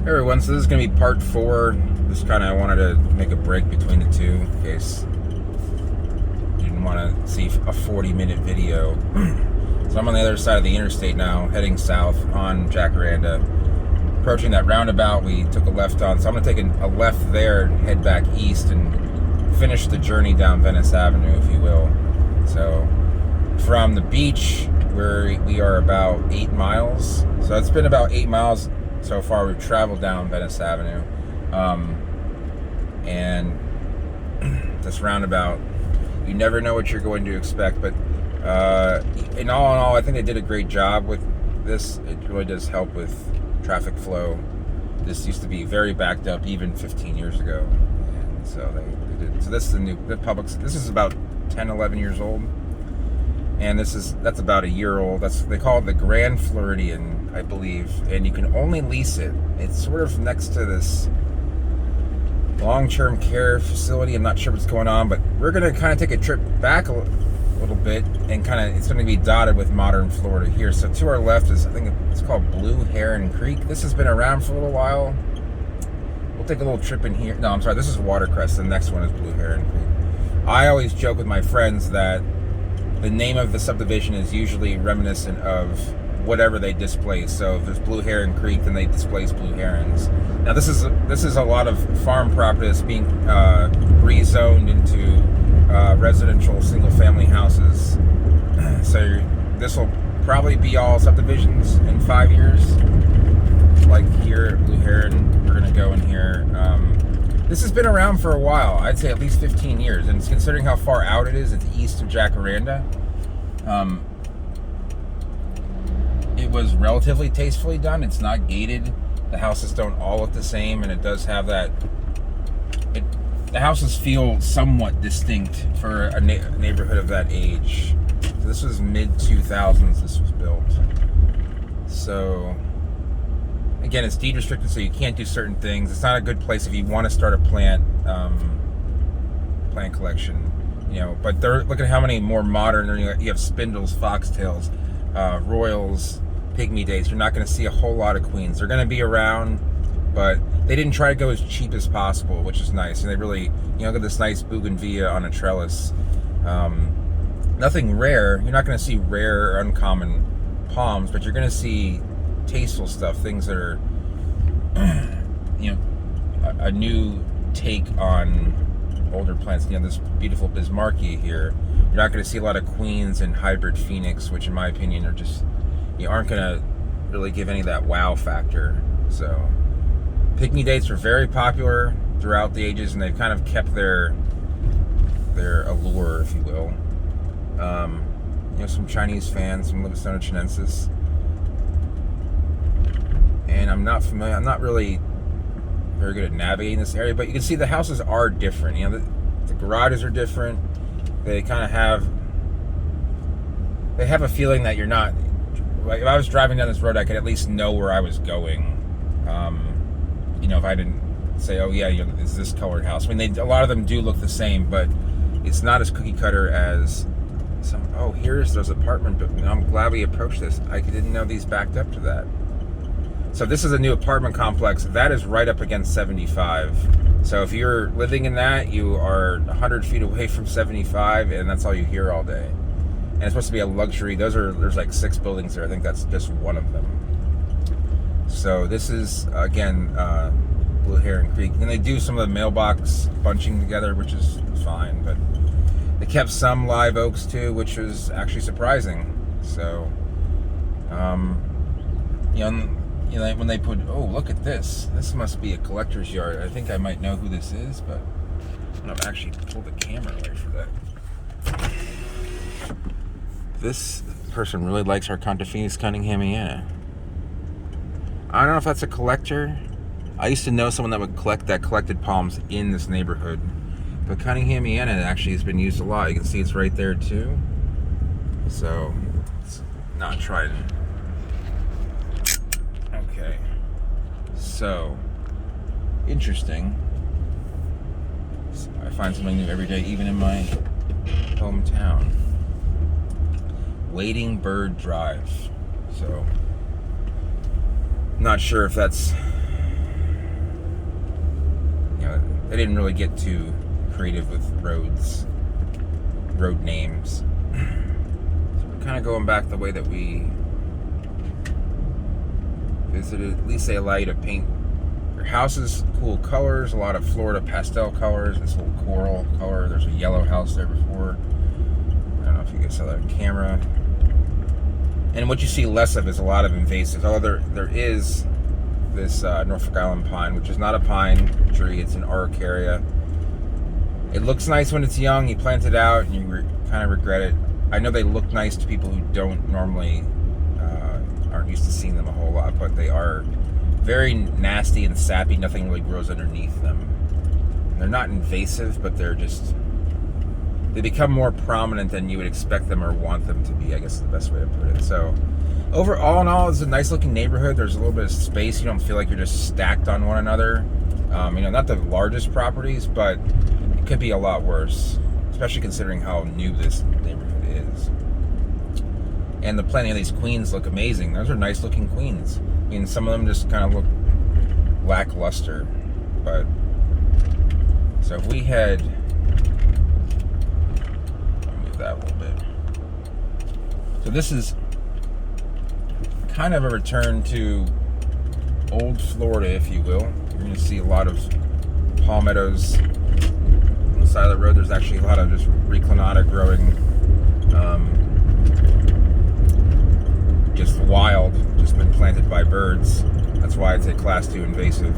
Hey everyone, so this is going to be part 4. Just kind of wanted to make a break between the two in case you didn't want to see a 40-minute video. So I'm on the other side of the interstate now, heading south on Jacaranda. Approaching that roundabout we took a left on, so I'm going to take a left there and head back east and finish the journey down Venice Avenue, if you will. So from the beach, where we are about 8 miles. So it's been about 8 miles so far. We've traveled down Venice Avenue, and this roundabout, you never know what you're going to expect, but in all, I think they did a great job with this. It really does help with traffic flow. This used to be very backed up even 15 years ago, and so they did. So this is the public. This is about 10, 11 years old, and that's about a year old. They call it the Grand Floridian, I believe, and you can only lease it. It's sort of next to this long-term care facility. I'm not sure what's going on, but we're going to kind of take a trip back a little bit, and it's going to be dotted with modern Florida here. So to our left is, I think it's called Blue Heron Creek. This has been around for a little while. We'll take a little trip in here. No, I'm sorry, this is Watercrest. The next one is Blue Heron Creek. I always joke with my friends that the name of the subdivision is usually reminiscent of whatever they displace. So if there's Blue Heron Creek, then they displace blue herons. Now this is a lot of farm property that's being rezoned into residential single-family houses. So this will probably be all subdivisions in 5 years. Like here at Blue Heron, we're gonna go in here. This has been around for a while. I'd say at least 15 years, and considering how far out it is, it's east of Jacaranda. It was relatively tastefully done. It's not gated. The houses don't all look the same, and it does have that. The houses feel somewhat distinct for a neighborhood of that age. So this was mid-2000s. This was built. So again, it's deed restricted, so you can't do certain things. It's not a good place if you want to start a plant collection, But look at how many more modern. You have spindles, foxtails, royals, pygmy dates. You're not going to see a whole lot of queens. They're going to be around, but they didn't try to go as cheap as possible, which is nice. And they really, look at this nice bougainvillea on a trellis. Nothing rare. You're not going to see rare or uncommon palms, but you're going to see tasteful stuff, things that are, a new take on older plants. This beautiful Bismarckia here. You're not going to see a lot of queens and hybrid phoenix, which in my opinion are just, aren't going to really give any of that wow factor. So pygmy dates are very popular throughout the ages, and they've kind of kept their allure, if you will. Some Chinese fans, some Livistona chinensis. And I'm not really very good at navigating this area, but you can see the houses are different. The garages are different. They kind of have a feeling that you're not, like, if I was driving down this road, I could at least know where I was going. If I didn't say, oh yeah, it's this colored house. I mean, a lot of them do look the same, but it's not as cookie cutter as some. Oh, here's those apartment buildings. I'm glad we approached this. I didn't know these backed up to that. So this is a new apartment complex that is right up against 75. So if you're living in that, you are 100 feet away from 75, and that's all you hear all day. And it's supposed to be a luxury. There's like 6 buildings there. I think that's just one of them. So this is, again, Blue Heron Creek. And they do some of the mailbox bunching together, which is fine. But they kept some live oaks too, which was actually surprising. So, when they put, oh, look at this. This must be a collector's yard. I think I might know who this is, but I'm going to actually pull the camera away for that. This person really likes Arcantophoenix Cunninghamiana. I don't know if that's a collector. I used to know someone that collected palms in this neighborhood. But Cunninghamiana actually has been used a lot. You can see it's right there too. So, it's not tried. Okay. So, interesting. I find something new every day, even in my hometown. Wading Bird Drive. So, not sure if that's they didn't really get too creative with road names. So we're kind of going back the way that we visited. At least they allow you to paint your houses cool colors, a lot of Florida pastel colors, this little coral color. There's a yellow house there before. I don't know if you guys saw that on camera. And what you see less of is a lot of invasives. Although there is this Norfolk Island pine, which is not a pine tree, it's an araucaria. It looks nice when it's young. You plant it out and you kind of regret it. I know they look nice to people who don't normally aren't used to seeing them a whole lot, but they are very nasty and sappy. Nothing really grows underneath them. They're not invasive, but they become more prominent than you would expect them or want them to be, I guess is the best way to put it. So all in all, it's a nice looking neighborhood. There's a little bit of space. You don't feel like you're just stacked on one another. Not the largest properties, but it could be a lot worse, especially considering how new this neighborhood is. And the planting of these queens look amazing. Those are nice looking queens. I mean, some of them just kind of look lackluster, but so if we head, I'll move that a little bit. So this is kind of a return to old Florida, if you will. You're going to see a lot of palmettos on the side of the road. There's actually a lot of just reclinata growing, just wild, just been planted by birds. That's why it's a class 2 invasive.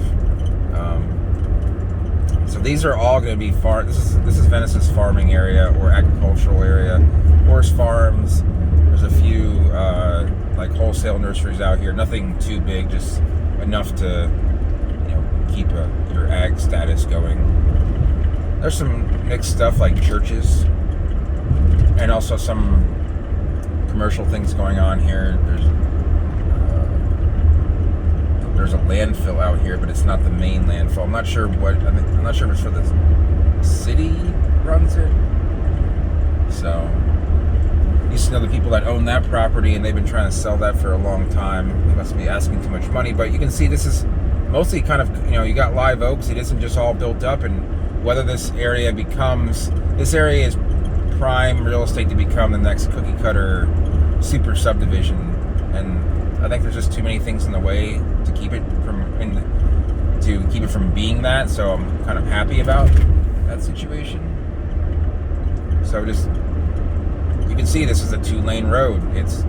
So these are all going to be this is Venice's farming area or agricultural area. Horse farms. There's a few like wholesale nurseries out here. Nothing too big, just enough to keep your ag status going. There's some mixed stuff like churches, and also some commercial things going on here. There's a landfill out here, but it's not the main landfill. I'm not sure I'm not sure if it's for the city runs it. So used to know the people that own that property, and they've been trying to sell that for a long time. They must be asking too much money. But you can see this is mostly kind of, you got live oaks. It isn't just all built up, and whether this area is prime real estate to become the next cookie cutter super subdivision, and I think there's just too many things in the way to keep it from being that. So I'm kind of happy about that situation. So you can see this is a 2-lane road. It's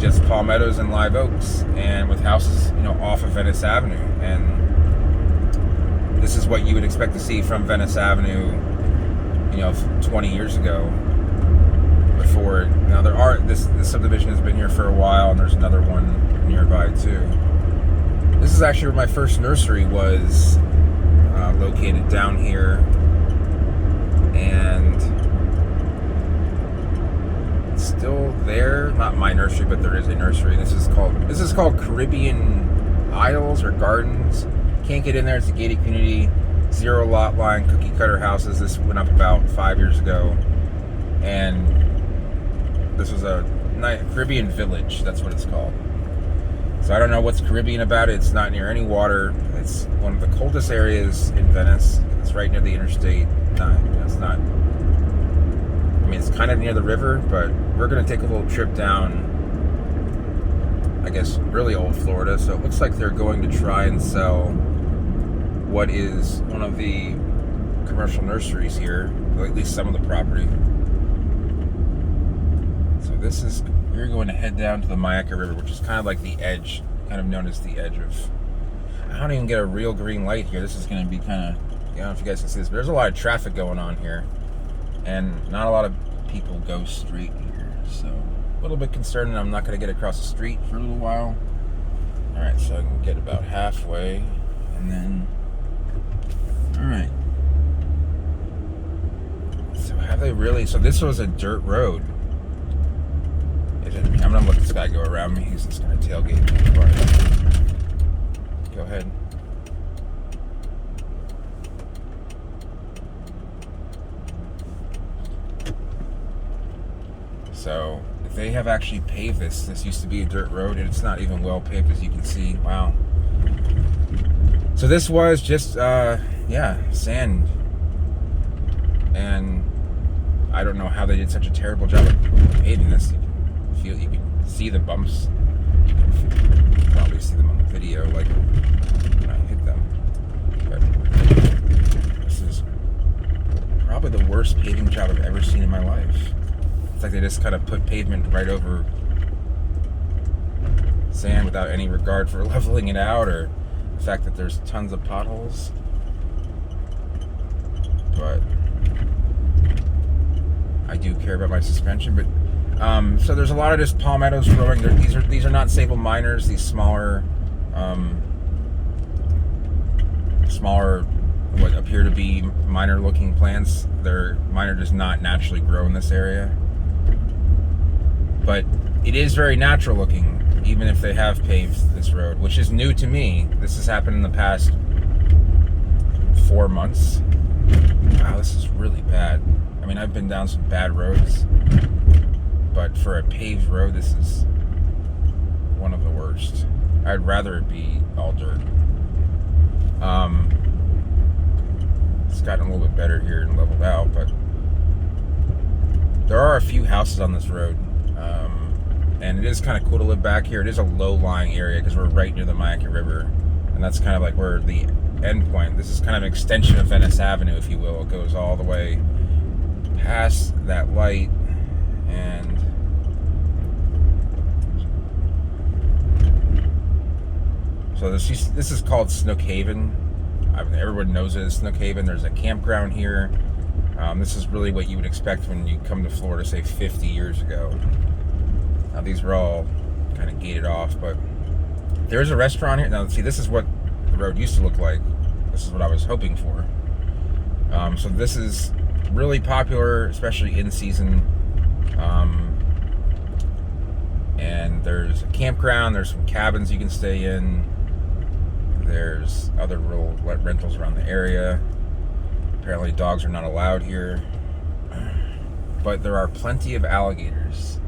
just palmettos and live oaks, and with houses, off of Venice Avenue. And this is what you would expect to see from Venice Avenue, 20 years ago. Before now, this subdivision has been here for a while, and there's another one nearby too. This is actually where my first nursery was located, down here, and it's still there. Not my nursery, but there is a nursery. This is called Caribbean Isles or Gardens. Can't get in there. It's a gated community, 0 lot line, cookie cutter houses. This went up about 5 years ago, and this was a Caribbean village. That's what it's called. So I don't know what's Caribbean about it. It's not near any water. It's one of the coldest areas in Venice. It's right near the interstate. It's not. I mean, it's kind of near the river, but we're going to take a little trip down, I guess, really old Florida. So it looks like they're going to try and sell what is one of the commercial nurseries here, or at least some of the property. So you're going to head down to the Mayaca River, which is kind of like the edge, kind of known as the edge of, I don't even get a real green light here. This is going to be kind of, I don't know if you guys can see this, but there's a lot of traffic going on here, and not a lot of people go straight here. So a little bit concerned that I'm not going to get across the street for a little while. All right, so I can get about halfway, and then, all right. So have they really, so this was a dirt road. I'm gonna let this guy go around me. He's just gonna tailgate me. Go ahead. So if they have actually paved this used to be a dirt road, and it's not even well paved, as you can see. Wow. So this was just yeah, sand. And I don't know how they did such a terrible job of paving this. You can see the bumps. You can probably see them on the video, like when I hit them. But this is probably the worst paving job I've ever seen in my life. It's like they just kind of put pavement right over sand without any regard for leveling it out or the fact that there's tons of potholes. But I do care about my suspension. But so there's a lot of just palmettos growing. These are not sable minors. These smaller what appear to be minor looking plants. They're minor, does not naturally grow in this area, but it is very natural looking, even if they have paved this road, which is new to me. This has happened in the past 4 months. Wow, this is really bad. I mean, I've been down some bad roads, but for a paved road, this is one of the worst. I'd rather it be all dirt. It's gotten a little bit better here and leveled out, but there are a few houses on this road, and it is kind of cool to live back here. It is a low-lying area because we're right near the Mayaca River, and that's kind of like where the end point. This is kind of an extension of Venice Avenue, if you will. It goes all the way past that light, and so this is called Snook Haven. Everyone knows it as Snook Haven. There's a campground here. This is really what you would expect when you come to Florida, say 50 years ago. Now, these were all kind of gated off, but there's a restaurant here. Now, see, this is what the road used to look like. This is what I was hoping for. So this is really popular, especially in season. And there's a campground. There's some cabins you can stay in. There's other rural rentals around the area. Apparently dogs are not allowed here. But there are plenty of alligators.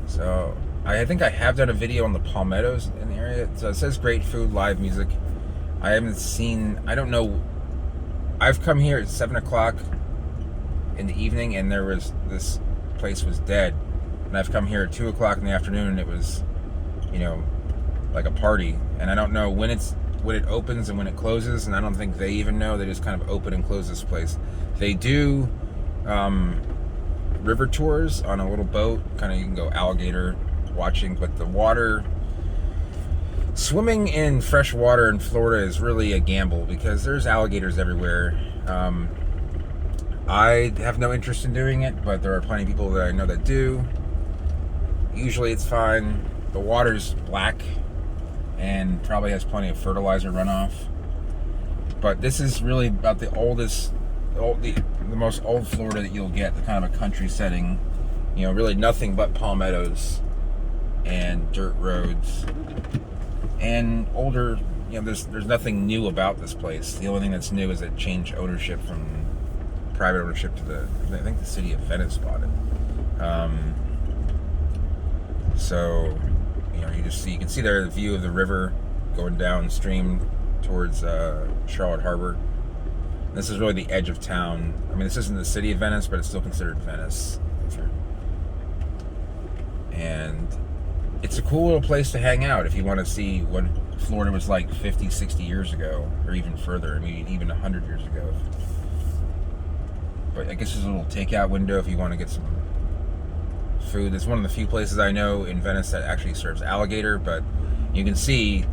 So I think I have done a video on the palmettos in the area. So it says great food, live music. I haven't seen, I don't know. I've come here at 7 o'clock in the evening and this place was dead. And I've come here at 2 o'clock in the afternoon and it was, like a party. And I don't know when it opens and when it closes, and I don't think they even know. They just kind of open and close this place. They do river tours on a little boat, kind of you can go alligator watching, but the water, swimming in fresh water in Florida is really a gamble because there's alligators everywhere. I have no interest in doing it, but there are plenty of people that I know that do. Usually it's fine. The water's black and probably has plenty of fertilizer runoff. But this is really about the most old Florida that you'll get, the kind of a country setting. Really nothing but palmettos and dirt roads and older. There's nothing new about this place. The only thing that's new is it changed ownership from private ownership to I think the city of Venice bought it. So you can see there the view of the river going downstream towards Charlotte Harbor. This is really the edge of town. I mean, this isn't the city of Venice, but it's still considered Venice. And it's a cool little place to hang out if you want to see what Florida was like 50, 60 years ago, or even further. I mean, even 100 years ago. But I guess there's a little takeout window if you want to get some food. It's one of the few places I know in Venice that actually serves alligator, but you can see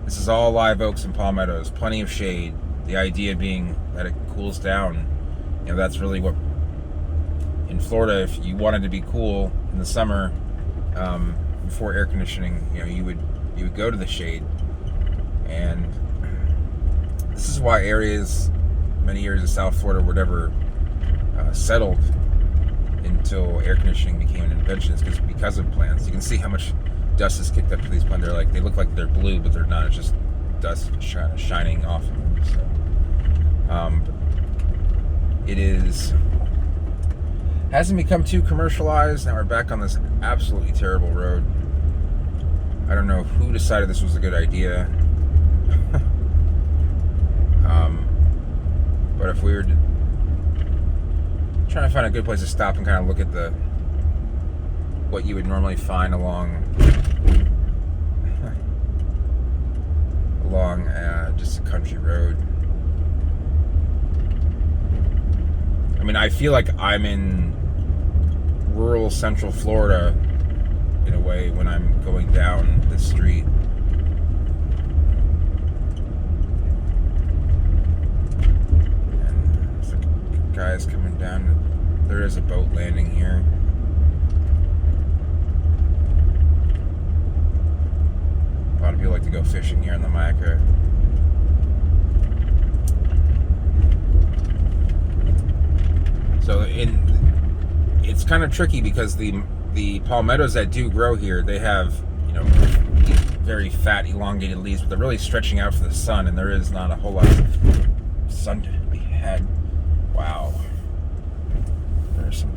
this is all live oaks and palmettos, plenty of shade. The idea being that it cools down. That's really what in Florida, if you wanted to be cool in the summer, before air conditioning, you would go to the shade. And this is why many areas of South Florida were never settled until air conditioning became an invention, is because of plants. You can see how much dust is kicked up to these plants. They look like they're blue, but they're not. It's just dust shining off of them. So, hasn't become too commercialized. Now we're back on this absolutely terrible road. I don't know who decided this was a good idea. But if we were trying to find a good place to stop and kind of look at what you would normally find along just a country road. I mean, I feel like I'm in rural Central Florida in a way when I'm going down the street. And there's guys coming down. There is a boat landing here. A lot of people like to go fishing here in the Micah. So it's kind of tricky because the palmettos that do grow here, they have, you know, very fat, elongated leaves, but they're really stretching out for the sun, and there is not a whole lot of sun to be had. Wow. There's some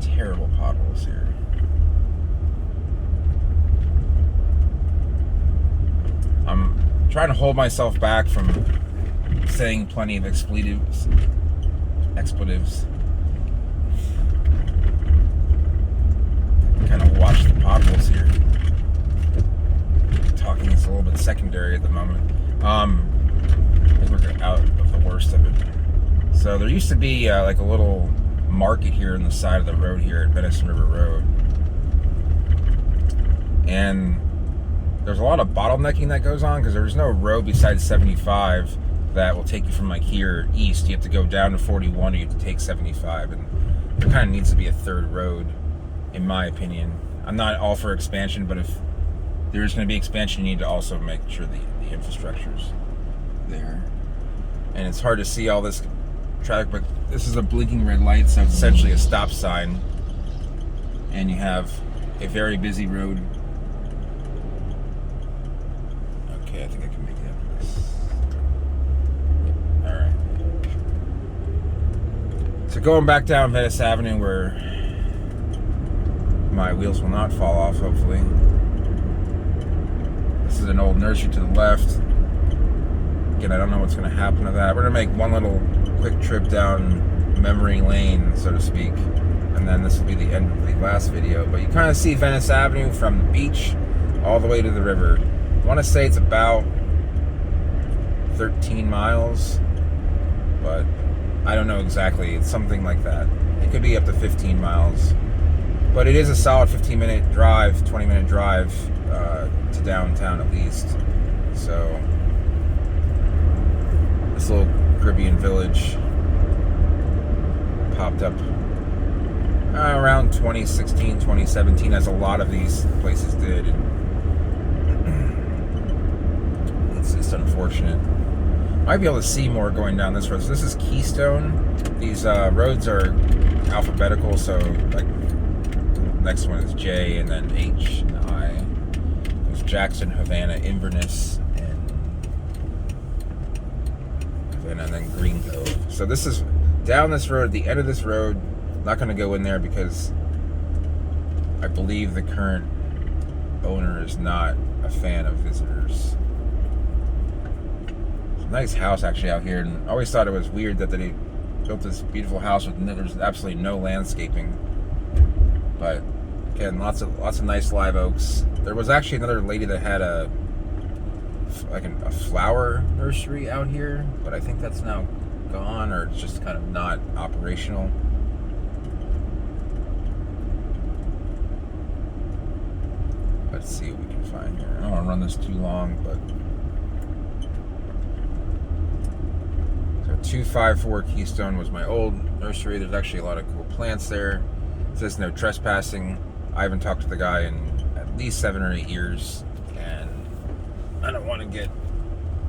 terrible potholes here. I'm trying to hold myself back from saying plenty of expletives. Kind of watch the potholes here. Talking is a little bit secondary at the moment. I think we're out of the worst of it. So there used to be like a little market here on the side of the road here at Venice River Road. And there's a lot of bottlenecking that goes on because there's no road besides 75 that will take you from like here east. You have to go down to 41 or you have to take 75, and there kind of needs to be a third road, in my opinion. I'm not all for expansion, but if there's going to be expansion, you need to also make sure the infrastructure's there. And it's hard to see all this traffic, but this is a blinking red light, so it's essentially a stop sign. And you have a very busy road. Okay, I think I can make that this. Yep. Alright. So going back down Venice Avenue where my wheels will not fall off, hopefully. This is an old nursery to the left. Again, I don't know what's going to happen to that. We're going to make one little quick trip down memory lane, so to speak. And then this will be the end of the last video. But you kind of see Venice Avenue from the beach all the way to the river. I want to say it's about 13 miles, but I don't know exactly. It's something like that. It could be up to 15 miles. But it is a solid 15-minute drive, 20-minute drive to downtown at least. So this little Caribbean village popped up around 2016, 2017, as a lot of these places did. It's unfortunate. Might be able to see more going down this road. So this is Keystone. These roads are alphabetical, so like next one is J, and then H and I. There's Jackson, Havana, Inverness, and then Green Cove. So this is down this road, the end of this road. Not going to go in there because I believe the current owner is not a fan of visitors. It's a nice house actually out here, and I always thought it was weird that they built this beautiful house with there's absolutely no landscaping. But again, lots of nice live oaks. There was actually another lady that had a flower nursery out here, but I think that's now gone, or it's just kind of not operational. Let's see what we can find here. I don't want to run this too long, but so 254 Keystone was my old nursery. There's actually a lot of cool plants there. It says no trespassing. I haven't talked to the guy in at least 7 or 8 years, and I don't want to get...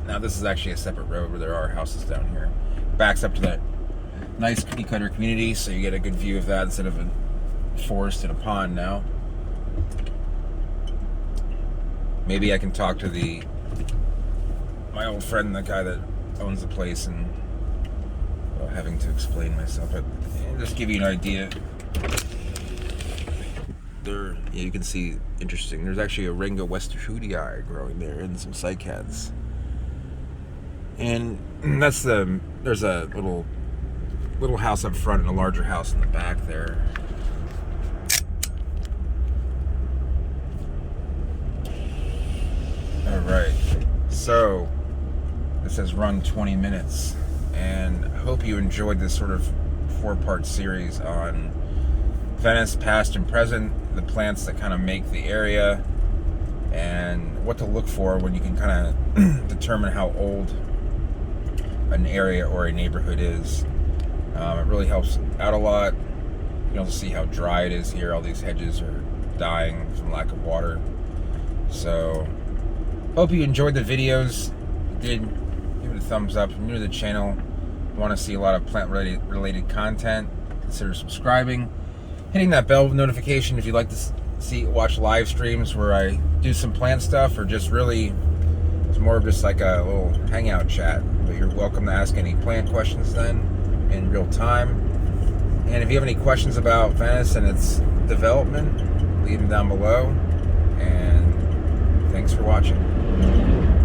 Now this is actually a separate road where there are houses down here. Backs up to that nice cookie cutter community, so you get a good view of that instead of a forest and a pond now. Maybe I can talk to my old friend, the guy that owns the place, and having to explain myself, but just give you an idea. There, you can see, interesting. There's actually a Ringa westerhudii growing there, and some cycads. And there's a little house up front and a larger house in the back there. All right, so this has run 20 minutes, and I hope you enjoyed this sort of 4-part series on Venice, past and present, the plants that kind of make the area, and what to look for when you can kind of determine how old an area or a neighborhood is. It really helps out a lot. You can also see how dry it is here. All these hedges are dying from lack of water. So, hope you enjoyed the videos. If you did, give it a thumbs up. If you're new to the channel, want to see a lot of plant-related content, consider subscribing. Hitting that bell notification if you'd like to watch live streams where I do some plant stuff, or just really, it's more of just like a little hangout chat. But you're welcome to ask any plant questions then in real time. And if you have any questions about Venice and its development, leave them down below. And thanks for watching.